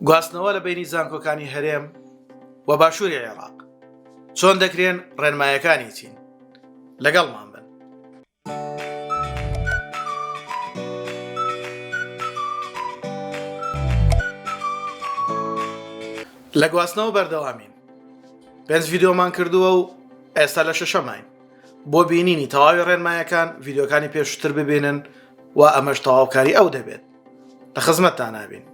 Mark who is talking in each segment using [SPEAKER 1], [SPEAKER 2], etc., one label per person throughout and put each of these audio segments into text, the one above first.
[SPEAKER 1] گواستنەوە لە بینی زانکۆکانی هەرێم و باشووری عێراق چۆن دەکرێن ڕێنمایەکانی چین لەگەڵمان بن. لە گواستنەوە بەردەوامین. 5 ڤیدۆمان کردووە و ئێستا لە 6ەمین. بۆ بینینی تەواوی ڕێنمایەکان ڤیدۆکانی پێشتر ببینن و ئەمەش تەواوکاری ئەو دەبێت. لە خزمەتتان نابین.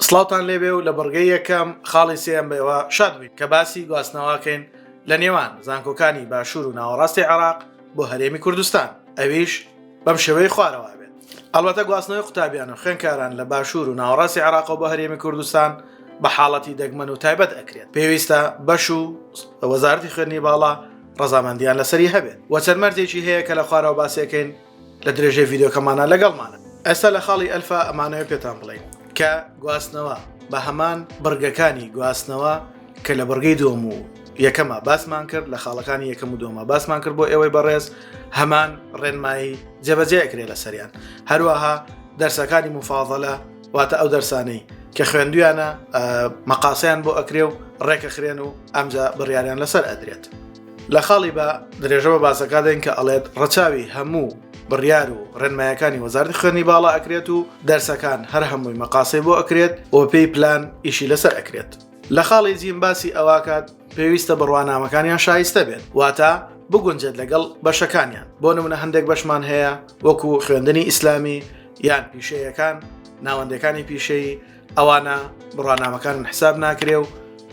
[SPEAKER 1] سڵاوتان لێبێ و لە بەڕگەی یەکەم خاڵی سێم بێەوە شاد بین کە باسی گواستنەوەکەین لە نێوان زانکۆکانی باشوور و ناوەڕاستی عێراق بۆ هەرێمی کوردستان، ئەویش بەم شێوەی خوارەوە بێت. ئەلبەتە گواستنەوەی قوتابیان و خوێندکاران لە باشوور و ناوەڕاستی عێراق و بۆ هەرێمی کوردستان بە حاڵەتی دەگمەن و تایبەت ئەکرێت. پێویستە بەش و وەزارەتی خوێندنی باڵا ڕەزامەندیان لەسەری هەبێت و چەند مەرجێکی هەیە کە لە خوارەوە باسیەکەین لە درێژەی ڤیدۆکەمانە لەگەڵمانە. ئێستا لە خاڵی ئەلفا ئەمانەوە پێتان بڵێن کە گواستنەوە بە هەمان بڕگەکانی گواستنەوە کە لە بڕگەی دووەم و یەکەمە باسمان کرد، لە خاڵەکانی یەکەم و دووەمە باسمان کرد بۆ ئێوەی بەڕێز هەمان ڕێنمایی جێبەجێ ئەکرێت لە سەریان. هەروەها دەرسەکانی مفاضەلە واتە ئەو دەرسانەی کە خوێندویانە مەقاسەیان بۆ ئەکرێ و ڕێکەخرێن و ئەمجا بڕیاریان لەسەر ئەدرێت. لە خاڵی بە درێژەوە باسەکە دەین کە ئەڵێت ڕەچاوی هەموو بڕیار و ڕێنمایەکانی وەزارەتی خوێندنی باڵا ئەکرێت و دەرسەکان هەر هەمووی مەقاسەی بۆ ئەکرێت و پێی پلان ئیشی لەسەر ئەکرێت. لە خاڵی جیم باسی ئەواکات پێویستە بڕوانامەکانیان شایستە بێت، واتە بگونجێت لەگەڵ بەشەکانیان. بۆ نمونە هەندێک بەشمان هەیە وەکو خوێندنی ئیسلامی یان پیشەیەکان، ناوەندەکانی پیشەیی، ئەوانە بڕوانامەکان حساب ناکرێ و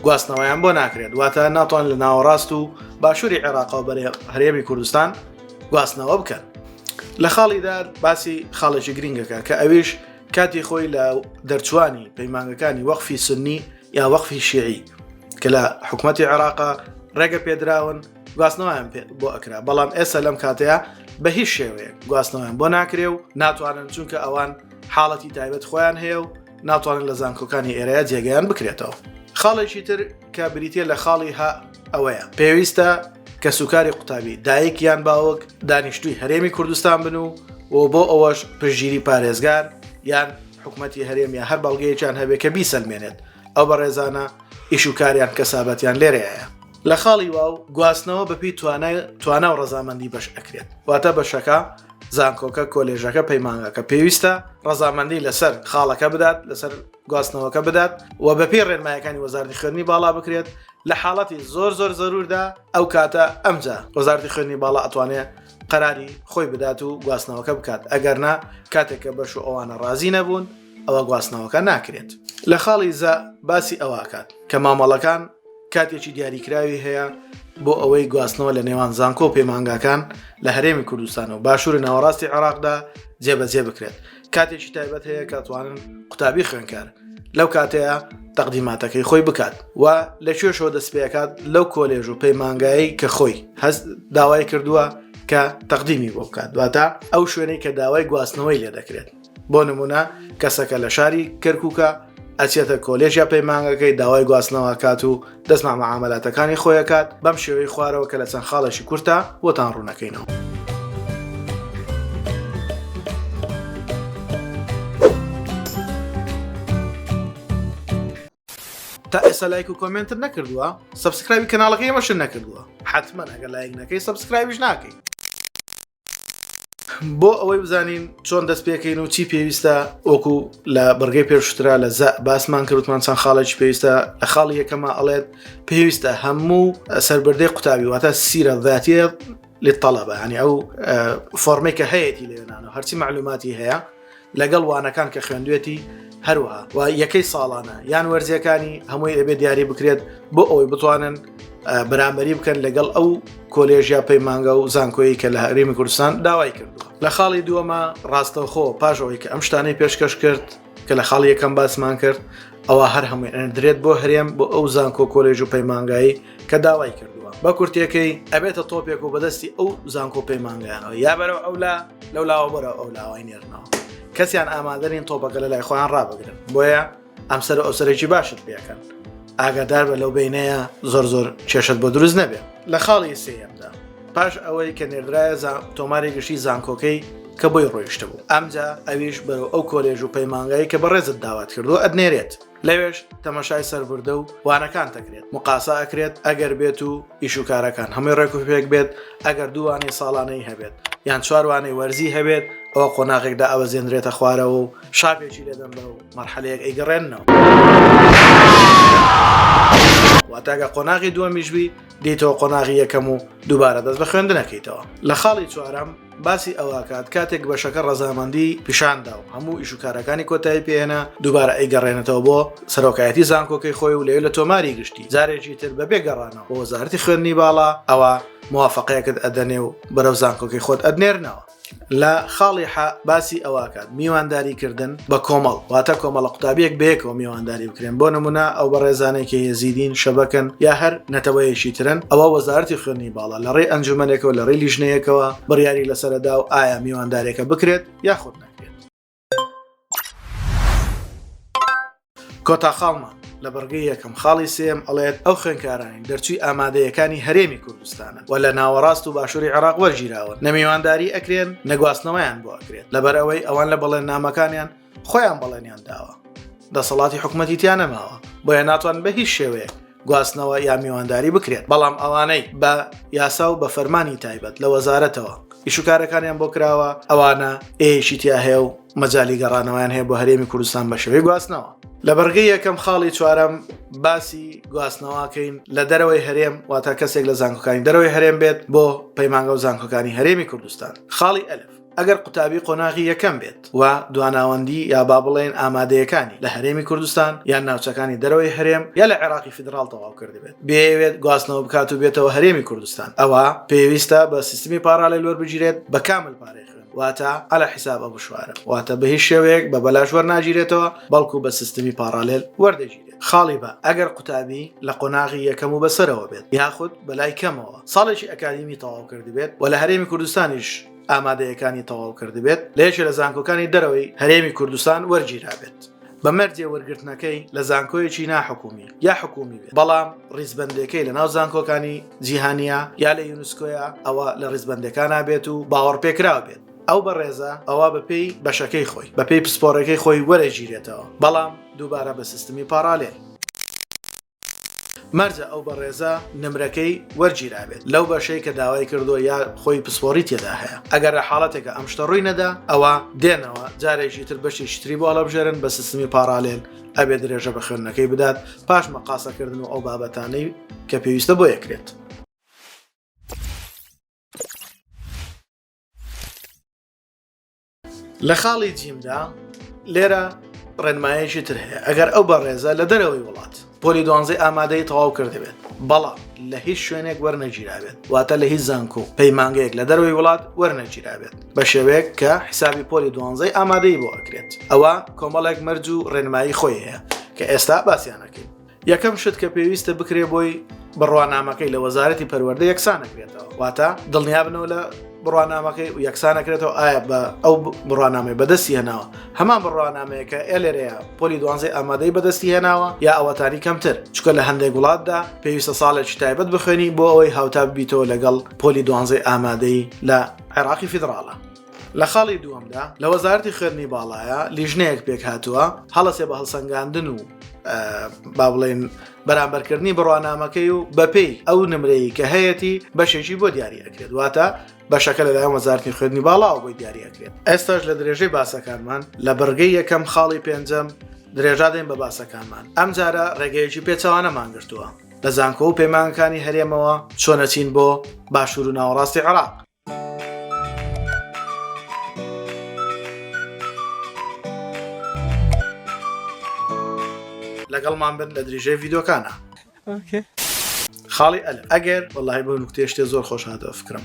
[SPEAKER 1] گواستنەوەیان بۆ ناکرێت، واتە ناتوان لە ناوەڕاست و باشووری عێراقەوە بەرێ هەرێمی کوردستان گواستنەوە بکەن. لە خاڵیدا باسی خاڵێکی گرنگەکە کە ئەویش کاتی خۆی لە دەرچوانی پەیمانگەکانی وەقفی سنی یا وەقفی شیعی کە لە حکومەتی عێراقا ڕێگە پێدراون گواستنەوەیان بۆ ئەکرا، بەڵام ئێستا لەم کاتەیە بە هیچ شێوەیەک گواستنەوەیان بۆ ناکرێ و ناتوانن چونکە ئەوان حاڵەتی تایبەت خۆیان هەیە و ناتوانن لە زانکۆکانی ئێرەیە جێگەیان بکرێتەوە. خاڵێکی تر کە بریتە لە خاڵی ها ئەوەیە پێویستە کە سوکاری قوتابی دایک یان باوک دانیشتووی هەرێمی کوردستان بن و بۆ ئەوەش پشگیری پارێزگار یان حکومەتی هەرێم یا هەر بەڵگەیەکیان هەبێت کە بیسەلمێنێت. ئەو بەڕێزانە ئیش و کاریان کەسابەتیان لێرەیە. لە خاڵی واو گواستنەوە بەپی توانە و ڕەزامەندی بەش ئەکرێت، واتە بەشەکە زانکۆکە کۆلێژەکە پەیمانگەکە پێویستە ڕەزامەندی لەسەر خاڵەکە بدات، لەسەر گواستنەوەکە بدات و بەپی ڕێنمایەکانی وەزارەتی خوێندنی باڵا بکرێت. لە حاڵەتی زۆر زەروردا ئەو کاتە ئەمجا وەزارەتی خوێندنی باڵا ئەتوانێت قەراری خۆی بدات و گواستنەوەکە بکات، ئەگەرنا کاتێککە بەش و ئەوانە ڕازی نەبوون ئەوە گواستنەوەکە ناکرێت. لە خاڵی زە باسی ئەواکات کە مامەڵەکان کاتێکی دیاریکراوی هەیە بۆ ئەوەی گواستنەوە لە نێوان زانکۆ و پەیمانگاکان لە هەرێمی کوردستان و باشوور ناوەڕاستی عێراقدا جێبەجێ بکرێت. کاتێکی تایبەت هەیە کە توانن قوتابی خوێندکار لەو کاتەیە تەقدیماتەکەی خۆی بکات و لە کوێشەوە دەست پێکات لەو کۆلێژ و پەیمانگایی کە خۆی هەست داوای کردووە کە تەقدیمی بۆ بکات، واتە ئەو شوێنەی کە داوای گواستنەوەی لێ دەکرێت. بۆ نمونە کەسەکە لە شاری کەرکووکە ئەچێتە کۆلێژ یا پەیمانگەکەی داوای گواستنەوە کات و دەستما مەعامەلاتەکانی خۆیەکات. بەم شێوەی خوارەوە کە لە چەند خاڵێکی کورتە بۆتان ڕوونەکەینەوە. تا ئێستا لایک و کۆمنتت نەکردووە، سەبسکرایبی کەناڵەکەی ئێمەشن نەکردووە، حتمما ئەگەر لایک نەکەی سەبسکرایبیش ناکەی. بۆ ئەوەی بزانین چۆن دەست پێکەین و چی پێویستە وەکو لە بەرگەی پێشترا لە زە باسمان کردوتمان چەند خاڵێکی پێویستە. لە خاڵی یەکەمە ئەڵێت پێویستە هەموو سەربەردەی قوتابی واتە سیرە ذاتیە للطلبة، ینی ئەو فۆرمەی کە هەیەی لێنانە هەرچی معلوماتی هەیە لەگەڵ وانەکان کە خوێندوێتی هەروەها و یەکەی ساڵانە یان وەرزیەکانی هەمووی ئەبێ دیاری بکرێت بۆ ئەوەی بتوانن بەرامبەری بکەن لەگەڵ ئەو کۆلێژیا پەیمانگە و زانکۆیی کە لە هەرێمی کوردستان داوای کردووە. لە خاڵی دووەمە ڕاستەوخۆ پاشەوەی کە ئەم شتانەی پێشکەش کرد کە لە خاڵی یەکەم باسمان کرد ئەوە هەر هەمووی ئەنەدرێت بۆ هەرێم بۆ ئەو زانکۆ کۆلێژ و پەیمانگایی کە داوای کردووە. بە کورتەکەی ئەبێتە تۆپێک و بەدەستی ئەو زانکۆ پەیمانگەیانەوە یا بەرەو ئەولا لەولاوە بەرە ئەو لاوای نێرنەوە. کەسیان ئامادەرین تۆپەکە لە لای خۆیان ڕابگرن، بۆیە ئەم سەرە ئەو سەرێکی باشت پێکەن، ئاگادار بە لەو بینەیە زۆر کێشت بۆ دروست نەبێت. لە خاڵی سێیەمدا پاش ئەوەی کە نێردرایە تۆماری گشتی زانکۆکەی کە بۆی ڕۆیشتە بوو. ئەمجا ئەویش بەرەو ئەو کۆلێژ و پەیمانگایی کە بەڕێزت داوات کردو ئەدنێرێت. لەوێش تەماشای سەربردە و وانەکان دەکرێت، مقاسا ئەکرێت ئەگەر بێت و ئیش و کارەکان هەمووی ڕێک و پێک بێت. ئەگەر دووانەی ساڵانەی هەبێت یان چواروانەی وەرزی هەبێت ئەوە قۆناغێکدا ئەوەزێنرێتە خوارەوە و شاپێکی لێدەن بە و مەرحەلەیەک ئەیگەڕێنەوە. واتاگە قۆناغی دووەمیشبی دیتەوە قۆناغی یەکەم و دووبارە دەست بە خوێندنەکەیتەوە. لە خاڵی چوارەم باسی ئەوەکات کاتێک بەشەکە ڕەزامەندی پیشاندا و هەموو ئیش و کارەکانی کۆتایی پێێنە دووبارە ئەیگەڕێنێتەوە بۆ سەرۆکایەتی زانکۆکەی خۆی و لێ لە تۆماری گشتی جارێکی تر بەبێ گەڕانەوە بۆ وەزارەتی خوێندنی باڵا ئەوە موافقەیەکت ئەدەنێ و بەرەو زانکۆکەی خۆت ئەدنێرنەوە. لە خاڵی باسی ئەوەکات میوانداریکردن بە کۆمەڵ واتە کۆمەڵە قوتابیەک بەیەکەوە میوانداری بکرێن بۆ نمونە ئەو بە ڕێزانێکی هێزیدین شەبەکەن یا هەر نەتەوەیەشی ترن ئەوە وەزارەتی خوێندنی باڵا لە ڕێی ئەنجومەنێکەوە لە ڕێی لیژنەیەکەوە بڕیاری لەسەردا و ئایا میواندارێکە بکرێت یاخود نەکرێت. کۆتا خاڵمان لە بەرگەی یەکەم خاڵی سێم ئەڵێت ئەو خوێنکارانی دەرچووی ئامادەیەکانی هەرێمی کوردستانە و لە ناوەڕاست و باشووری عێراق وەرگیراون نەمیوانداری ئەکرێن نەگواستنەوەیان بۆ ئەکرێت لەبەر ئەوەی ئەوان لە بەڵێن نامەکانیان خۆیان بەڵێنیان داوە دەسەڵاتی حکوومەتیتیان نەماوە بۆیە ناتوان بە هیچ شێوەیە گواستنەوە یا میوانداری بکرێت. بەڵام ئەوانەی بە یاسا و بە فەرمانی تایبەت لە وەزارەتەوە ئیشوکارەکانیان بۆ کراوە ئەوانە ئێشی تیا هەیە و مەجالی گەڕانەوەیان هەیە بۆ هەرێمی کوردستان بە شێوەی گواستنەوە. لە بەرگەی یەکەم خاڵی چوارەم باسی گواستنەوەکەین لە دەرەوەی هەرێم واتە کەسێک لە زانکۆکانی دەرەوەی هەرێم بێت بۆ پەیمانگە و زانکۆکانی هەرێمی کوردستان. خاڵی ئەلف ئەگەر قوتابی قۆناغی یەکەم بێت و دواناوەندی یا با بڵێن ئامادەیەکانی لە هەرێمی کوردستان یان ناوچەکانی دەرەوەی هەرێم یا لە عێراقی فیدراڵ تەواو کردبێت بێوێت گواستنەوە بکات و بێتەوە هەرێمی کوردستان ئەوە پێویستە بە سیستمی پاراڵێل وەربگیرێت بە کامل پارەی خوێن واتە ئەلە حیساب ئەو بشوارە واتە بە هیچ شێوەیەک بە بەلاش وەرناگیرێتەوە بەڵکو بە سیستمی پاراڵێل وەردەگیرێت. خاڵی بە ئەگەر قوتابی لە قۆناغی یەکەم و بەسەرەوە بێت یاخود بەلای کەمەوە ساڵێکی ئەکادیمی تەواو کردبێت و لە هەرێمی کوردستانیش ئامادەیەکانی تەواو کردبێت لە یەکێ لە زانکۆکانی دەرەوەی هەرێمی کوردستان وەرگیرابێت بە مەرجێ وەرگرتنەکەی لە زانکۆیەکی ناحکومی یا حکومی بێت بەڵام ڕیزبەندەکەی لە ناو زانکۆکانی جیهانیە یا لە یونسکۆیە ئەوە لە ڕیزبەندەکان بێت و باوەڕ پێکراوە بێت ئەو بەڕێزە ئەوە بەپێی بەشەکەی خۆی بەپێی پسپۆڕەکەی خۆی وەرەگیرێتەوە بەڵام دووبارە بە سیستمی پاراڵێل مەرجە ئەو بەڕێزە نمرەکەی وەرگیرابێت لەو بەشەی کە داوای کردو یا خۆی پسپۆڕی تێدا هەیە ئەگەر لە حاڵەتێکە ئەم شتە ڕووی نەدا ئەوە دێنەوە جارێکی تر بەشی شتری بۆ هەڵەبژێرن بە سیستمی پاراڵێل ئەبێ درێژە بە خوێندنەکەی بدات پاش مەقاسەکردن و ئەو بابەتانەی کە پێویستە بۆ یەکرێت. لە خاڵی جیمدا لێرە ڕێنمایەکی تر هەیە ئەگەر ئەو بەڕێزە لە دەرەوەی وڵات پۆلی 12 ئامادەی تەواو کردبێت بەڵام لە هیچ شوێنێک وەرنەگیرابێت واتە لە هیچ زانکۆ پەیمانگەیەک لە دەرەوەی وڵات وەرنەگیرابێت بە شێوەیەک کە حیسابی پۆلی 12 ئامادەی بۆ ئەکرێت ئەوە کۆمەڵێک مەرج و ڕێنمایی خۆی هەیە کە ئێستا باسییانەکەین. یەکەم شت کە پێویستە بکرێ بۆی بڕوانامەکەی لە وەزارەتی پەروەردە یەکسانەکرێتەوە واتە دڵنیابنەوە لە بڕوانامەکەی و یەکسانەکرێتەوە ئایا بە ئەو بڕوانامەی بەدەستی هێناوە هەمان بڕوانامەیە کە ئێلێرەیە پۆلی 12 ئامادەی بەدەستی هێناوە یا ئەوەتانی کەمتر چکە لە هەندێک وڵاتدا پێویستە ساڵێکی تایبەت بخوێنی بۆ ئەوەی هاوتا ببیتەوە لەگەڵ پۆلی 12 ئامادەی لە عێراقی فیدراڵە. لە خاڵی دووەمدا لە وەزارەتی خوێندنی باڵایە لیژنەیەک پێک هاتووە هەڵەسێ بە هەڵسەنگاندن و با بڵێن بەرامبەرکردنی بڕوانامەکەی و بەپێی ئەو نمرەیە کە هەیەی بەشێکی بۆ دیاری ئەکرێت واتە بەشەکە لەلایەن وەزارەتی خوێندنی باڵاوە بۆی دیاری ئەکرێت. ئێستاش لە درێژەی باسەکانمان لە بەرگەی یەکەم خاڵی پێنجەم درێژا دێن بە باسەکانمان ئەم جارە ڕێگەیەکی پێچەوانەمان گرتووە لە زانکۆ و پەیمانەکانی هەرێمەوە چۆنەچین بۆ باشوور و ناوەڕاستی عێراق. لەگەڵمان بن لە دریژەی ڤیدۆکانە. خاڵی ئەلف ئەگەر وەڵاهی بۆ نوکتەی شتێ زۆر خۆش هاتەوە فکرم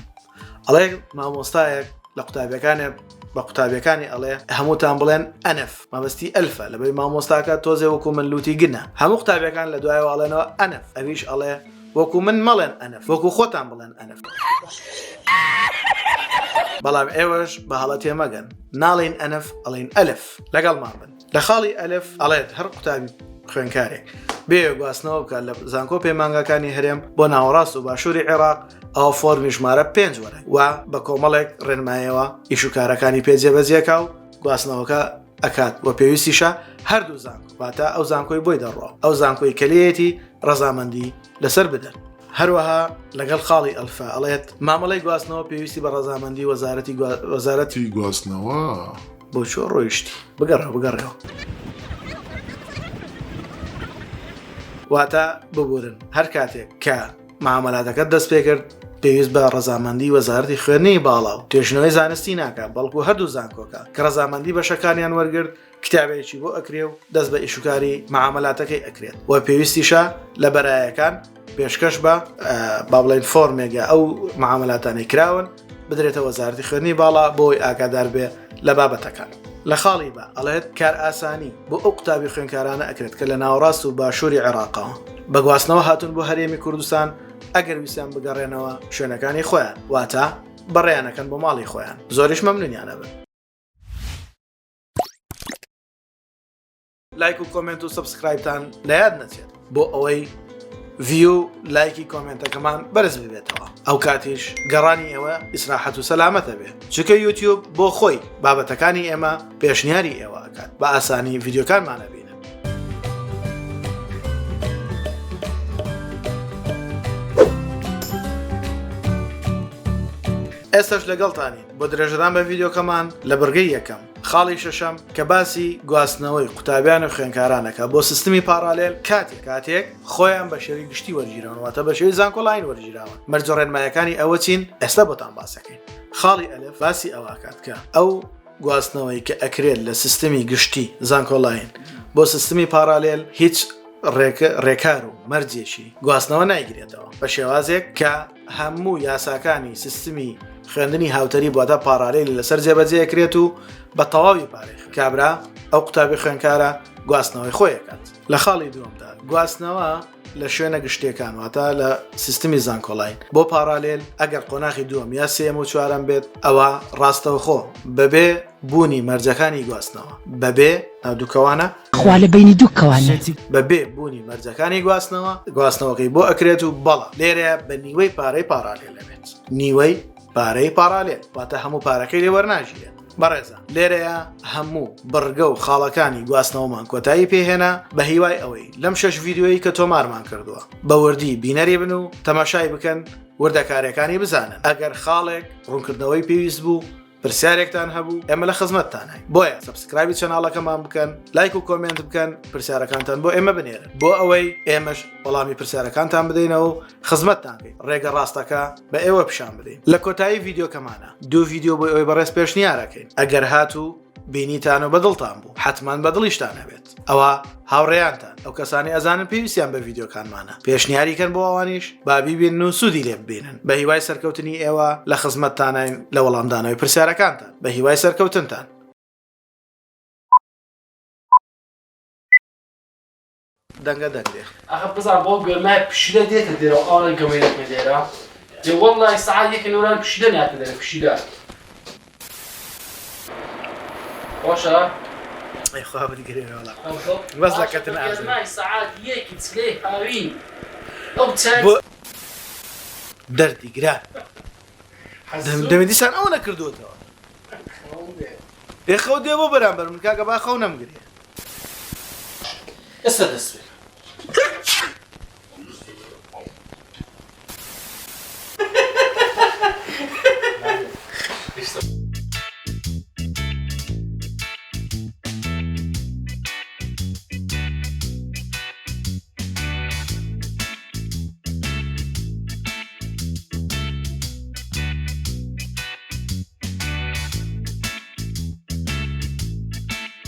[SPEAKER 1] ئەڵێ مامۆستایەک لە قوتابیەکانێ بە قوتابیەکانی ئەڵێ هەمووتان بڵێن ئەنف مەبەستی ئەلفە لەبەی مامۆستاکە تۆزێ وەکو من لوتی گنە هەموو قوتابیەکان لە دوایەوە ئەڵێنەوە ئەنف ئەویش ئەڵێ وەکو من مەڵێن ئەنف وەکو خۆتان بڵێن ئەنف بەڵام ئێوەش بە هەڵەتێ مەگەن ناڵێن ئەنف ئەڵێن ئەلف لەگەڵمان بن. لە خاڵی ئەلف ئەڵێت هەر قوتابی خوێنکارێک بێ گواستنەوە بکات لە زانکۆ پەیمانگەکانی هەرێم بۆ ناوەڕاست و باشووری عێراق ئەو فۆرمی ژمارە 5 وەرە و بە کۆمەڵێک ڕێنمایەوە ئیشوکارەکانی پێجێبەجێکا و گواستنەوەکە ئەکات وە پێویستیشە هەردوو زانکۆ واتە ئەو زانکۆی بۆی دەڕۆ ئەو زانکۆی کلێتی ڕەزامەندی لەسەر بدەن. هەروەها لەگەڵ خاڵی ئەلفا ئەڵێت مامەڵەی گواستنەوە پێویستی بە ڕەزامەندی وەزارەتی
[SPEAKER 2] گواستنەوە
[SPEAKER 1] بۆ چۆ ڕۆیشتی بگەڕێەوە واتە ببورن هەر کاتێک کە معاملاتەکەت دەست پێ کرد پێویست بە ڕەزامەندی وەزارەتی خوێندنی باڵا و توێژنەوەی زانستی ناکات بەڵکو هەردوو زانکۆکە کە ڕەزامەندی بەشەکانیان وەرگرت کتابێکی بۆ ئەکرێ و دەست بە ئیشوکاری معاملاتەکەی ئەکرێت و پێویستیشە لە بەرایەکان پێشکەش بە با بڵێن فۆرمێگە ئەو معاملاتانی کراون بدرێتە وەزارەتی خوێندنی باڵا بۆی ئاگادار بێ لە بابەتەکان. لە خاڵی بە ئەڵێت کار ئاسانی بۆ ئەو قوتابی خوێنکارانە ئەکرێت کە لە ناوەڕاست و باشووری عێراقەوە بە گواستنەوە هاتون بۆ هەرێمی کوردستان ئەگەر ویسیان بگەڕێنەوە شوێنەکانی خۆیان واتە بەڕێیانەکەن بۆ ماڵی خۆیان زۆریش مەمنونیانە بن. لایک و کۆمنت و سبسکرایبتان لە یاد نەچێت بۆ ئەوەی ڤیو لایکی کۆمنتەکەمان بەرز ببێتەوە ئەو کاتیش گەڕانی ئێوە ئیسراحەت و سەلامەتە بێت چکە یوتیوب بۆ خۆی بابەتەکانی ئێمە پێشنیاری ئێوە ئەکات بە ئاسانی ڤیدیۆکانمانە بینن. ئێستش لەگەڵتانی بۆ درێژەدان بە ڤیدیۆکەمان لە بەرگەی یەکەم خاڵی شەشەم کە باسی گواستنەوەی قوتابیان و خوێنکارانەکە بۆ سیستمی پارالێل کاتێک خۆیان بە شێوی گشتی وەرگیرانەوەتە بە شێوی زانکۆلاین وەرگیراوە مەرج و ڕێنمایەکانی ئەوە چین ئێستا بۆتان باسەکەین. خاڵی ئەلف باسی ئەواکات کە ئەو گواستنەوەی کە ئەکرێت لە سیستمی گشتی زانکۆلاین بۆ سیستمی پارالێل هیچ ڕێکار و مەرجێکی گواستنەوە نایگرێتەوە بە شێوازێک کە هەموو یاساکانی سیستمی خوێندنی هاوتەری بۆتە پارالێلی لەسەر جێبەجێکرێت و بە تەواوی پارێخ کابرا ئەو قوتابی خوێنکارە گواستنەوەی خۆیەکات. لە خاڵی دووەمدا گواستنەوە لە شوێنە گشتەکان واتە لە سیستمی زانکۆلاین بۆ پارالێل ئەگەر قۆناغی دووەم یا سێم و چوارەم بێت ئەوە ڕاستەوخۆ بەبێ بوونی مەرجەکانی گواستنەوە بەبێ ناودووکەوانە
[SPEAKER 3] خوا لە بینی دووکەوانە
[SPEAKER 1] بەبێ بوونی مەرجەکانی گواستنەوەکەی بۆ ئەکرێت و بەڵە لێرە بە نیوەی پارەی پارالێل لەبێت نیوەی پارەی پارالێل واتە هەموو پارەکەی لێ وەرناژێت. بەڕێزە لێرەیە هەموو بڕگە و خاڵەکانی گواستنەوەمان کۆتایی پێهێنا بە هیوای ئەوەی لەم 6 ڤیدیۆیی کە تۆمارمان کردووە بە وردی بینەری بن و تەماشای بکەن وردەکارەکانی بزانن ئەگەر خاڵێک ڕوونکردنەوەی پێویست بوو پرسیارێکتان هەبوو ئێمە لە خزمەتتانای بۆیە سبسکرایبی چەناڵەکەمان بکەن لایک و کۆمنت بکەن پرسیارەکانتان بۆ ئێمە بنێرن بۆ ئەوەی ئێمەش وەڵامی پرسیارەکانتان بدەینەوە و خزمەتتانکەین ڕێگە ڕاستەکە بە ئێوە پیشان بدەین. لە کۆتایی ڤیدیۆکەمانە 2 ڤیدیۆ بۆ ئەوەی بەڕێز پێشنیارەکەین ئەگەر هاتوو بینیتان و بەدڵتان بوو حتمان بەدڵیشتان هەبێت ئەوە هاوڕێیانتان ئەو کەسانی ئەزانن پێویستیان بە ڤیدیۆکانمانە پێشنیاریکەن بۆ ئەوانیش بابی بێن و سوودی لێ ببینن بە هیوای سەرکەوتنی ئێوە لە خزمەتتانین لە وەڵامدانەوەی پرسیارەکانتان بە هیوای سەرکەوتنتان. دەنگە دەنگێ
[SPEAKER 4] ئەخە بزان بۆ گەرمای پشیلە دێتە دێرە ئاڵە گەمەیەکمە دێرە جێ وەڵڵای سەعات یەکە نوران پشیلە ناتە دێرە پشیلە باشە
[SPEAKER 1] خوا بگرێنەوە بەس لە کەتن
[SPEAKER 4] گەرمای سەعات یەکی چلەی هاوین ئەو چەند
[SPEAKER 1] دەردی گران دەمەدیسان ئەوە نەکردوتەوە خەو دێ بۆ بەرامبەر من کاکە با خەو نەمگرێ
[SPEAKER 4] ئێستا دەست